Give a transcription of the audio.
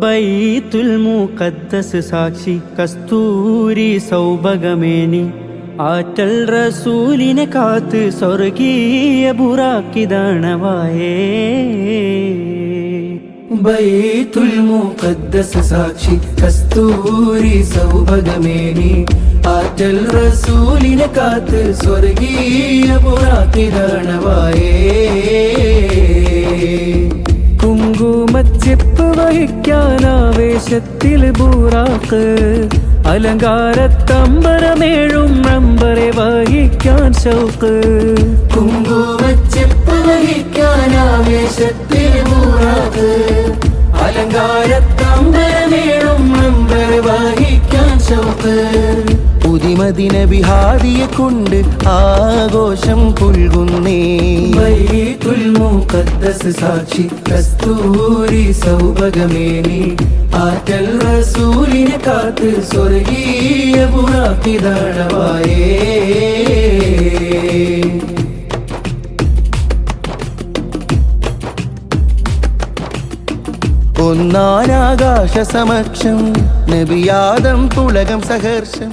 ബൈത്തുൽ മുഖദ്ദസ് സാക്ഷി കസ്തൂരി സൗഭഗമേനി ആറ്റൽ റസൂലിനെ കാത്ത് സ്വർഗീയ ബുറാക്കിദാണവായേ. ബൈത്തുൽ മുഖദ്ദസ് സാക്ഷി കസ്തൂരി സൗഭഗമേനി ആറ്റൽ റസൂലിനെ കാത്ത് സ്വർഗീയ ബുറാക്കിദാണവായേ. കുങ്കുമച്ചെപ്പ് വഹിക്കാനാവേശത്തിൽ ബൂറാക്ക് അലങ്കാരത്തമ്പരമേഴും നമ്പറെ വഹിക്കാൻ ഷൗക്ക്. കുങ്കുമച്ചെപ്പ് വഹിക്കാനാവേശത്തിൽ ബൂറാക്ക് അലങ്കാരത്തമ്പരമേഴും നമ്പറെ വഹിക്കാൻ ഷൗക്ക്. പുതിമദിന ബിഹാദിയെ കൊണ്ട് ആഘോഷം പുൽകുന്നേ. ബൈത്തുൽ മുഖദ്ദസ് സാക്ഷി കസ്തൂരി സൗഭഗമേനി ആറ്റൽ റസൂലിനെ കാത്ത് സ്വർഗീയ ബുറാക്കിദാണവായേ. ഒന്നാനാകാശ സമക്ഷം നബിയാദം പുളകം സഹർഷം